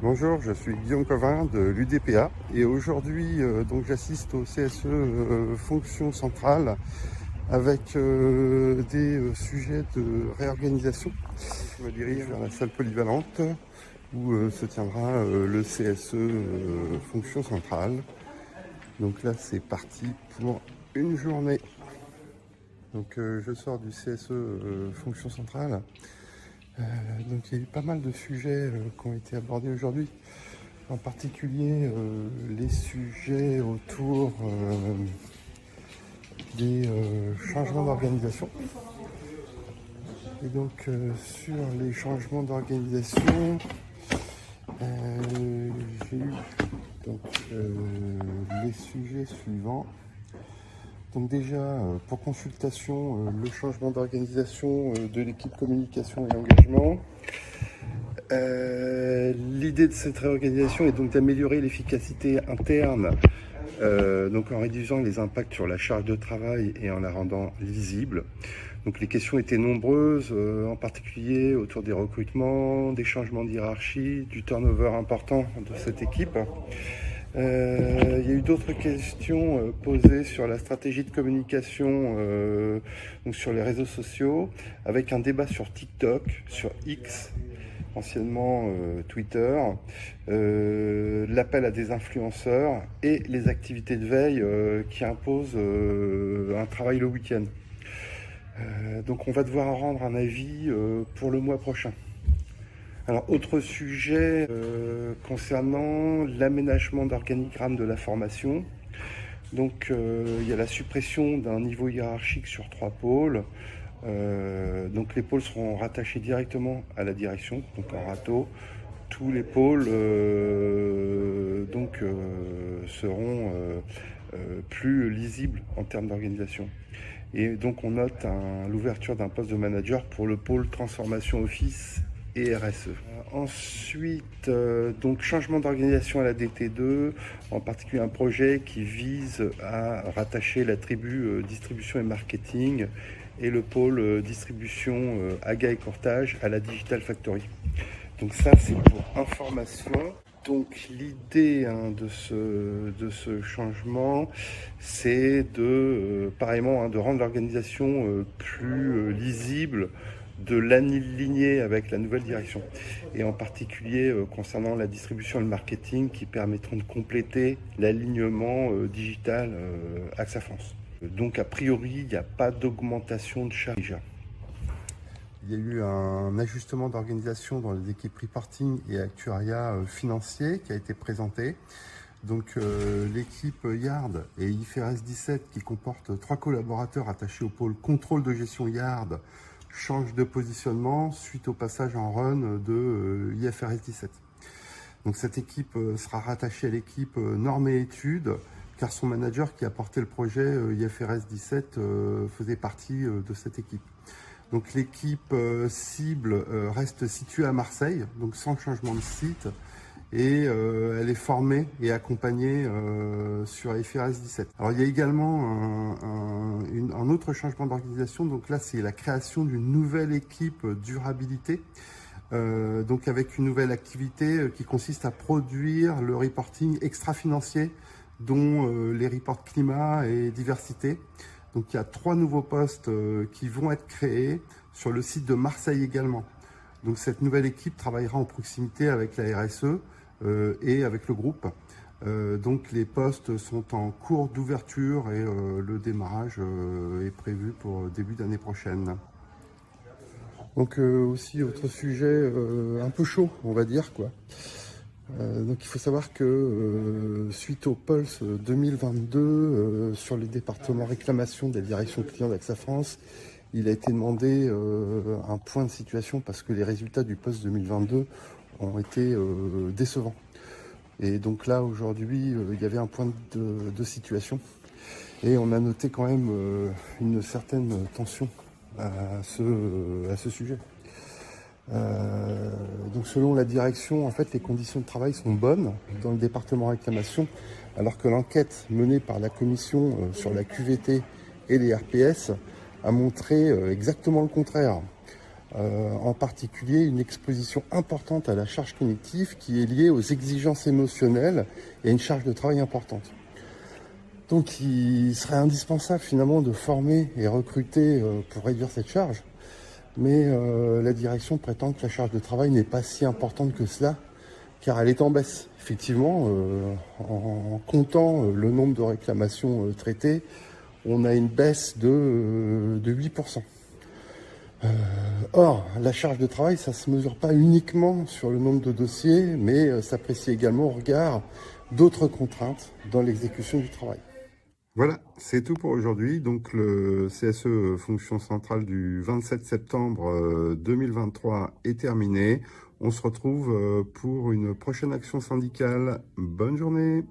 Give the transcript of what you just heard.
Bonjour, je suis Guillaume Covin de l'UDPA et aujourd'hui donc j'assiste au CSE fonction centrale avec des sujets de réorganisation. Je me dirige vers la salle polyvalente où se tiendra le CSE fonction centrale. Donc là c'est parti pour une journée. Donc je sors du CSE fonction centrale. Donc il y a eu pas mal de sujets qui ont été abordés aujourd'hui, en particulier les sujets autour des changements d'organisation. Et donc sur les changements d'organisation, j'ai eu donc, les sujets suivants. Donc déjà, pour consultation, le changement d'organisation de l'équipe communication et engagement. L'idée de cette réorganisation est donc d'améliorer l'efficacité interne, donc en réduisant les impacts sur la charge de travail et en la rendant lisible. Donc les questions étaient nombreuses, en particulier autour des recrutements, des changements de hiérarchie, du turnover important de cette équipe. Il y a eu d'autres questions posées sur la stratégie de communication, donc sur les réseaux sociaux, avec un débat sur TikTok, sur X, anciennement Twitter, l'appel à des influenceurs et les activités de veille qui imposent un travail le week-end. Donc on va devoir rendre un avis pour le mois prochain. Alors, autre sujet concernant l'aménagement d'organigramme de la formation. Donc, il y a la suppression d'un niveau hiérarchique sur 3 pôles. Donc, les pôles seront rattachés directement à la direction, donc en râteau. Tous les pôles seront plus lisibles en termes d'organisation. Et donc, on note l'ouverture d'un poste de manager pour le pôle transformation office et RSE. Ensuite, donc changement d'organisation à la DT2, en particulier un projet qui vise à rattacher la tribu distribution et marketing et le pôle distribution Aga et Courtage à la Digital Factory. Donc ça c'est pour information. Donc l'idée de ce changement, c'est de pareillement de rendre l'organisation plus lisible, de l'aligner avec la nouvelle direction, et en particulier concernant la distribution et le marketing qui permettront de compléter l'alignement digital AXA France. Donc a priori, il n'y a pas d'augmentation de charge. Il y a eu un ajustement d'organisation dans les équipes reporting et actuariat financier qui a été présenté. Donc l'équipe Yard et IFRS 17 qui comporte 3 collaborateurs attachés au pôle contrôle de gestion Yard change de positionnement suite au passage en run de IFRS 17. Donc cette équipe sera rattachée à l'équipe normes et études, car son manager qui a porté le projet IFRS 17 faisait partie de cette équipe. Donc l'équipe cible reste située à Marseille, donc sans changement de site, et elle est formée et accompagnée sur IFRS 17. Alors il y a également un autre changement d'organisation, donc là c'est la création d'une nouvelle équipe durabilité, donc avec une nouvelle activité qui consiste à produire le reporting extra-financier, dont les reports climat et diversité. Donc il y a 3 nouveaux postes qui vont être créés sur le site de Marseille également. Donc cette nouvelle équipe travaillera en proximité avec la RSE et avec le groupe. Donc les postes sont en cours d'ouverture et le démarrage est prévu pour début d'année prochaine. Donc aussi autre sujet un peu chaud, on va dire quoi. Donc il faut savoir que suite au Pulse 2022 sur le département réclamation de la direction client d'AXA France, il a été demandé un point de situation parce que les résultats du Pulse 2022 ont été décevants. Et donc là aujourd'hui il y avait un point de situation et on a noté quand même une certaine tension à ce sujet. Donc selon la direction, en fait, les conditions de travail sont bonnes dans le département réclamation, alors que l'enquête menée par la commission sur la QVT et les RPS a montré exactement le contraire. en particulier une exposition importante à la charge cognitive qui est liée aux exigences émotionnelles et à une charge de travail importante. Donc il serait indispensable finalement de former et recruter pour réduire cette charge, mais la direction prétend que la charge de travail n'est pas si importante que cela, car elle est en baisse. Effectivement, en comptant le nombre de réclamations traitées, on a une baisse de 8%. Or, la charge de travail, ça ne se mesure pas uniquement sur le nombre de dossiers, mais s'apprécie également au regard d'autres contraintes dans l'exécution du travail. Voilà, c'est tout pour aujourd'hui. Donc le CSE fonction centrale du 27 septembre 2023 est terminé. On se retrouve pour une prochaine action syndicale. Bonne journée.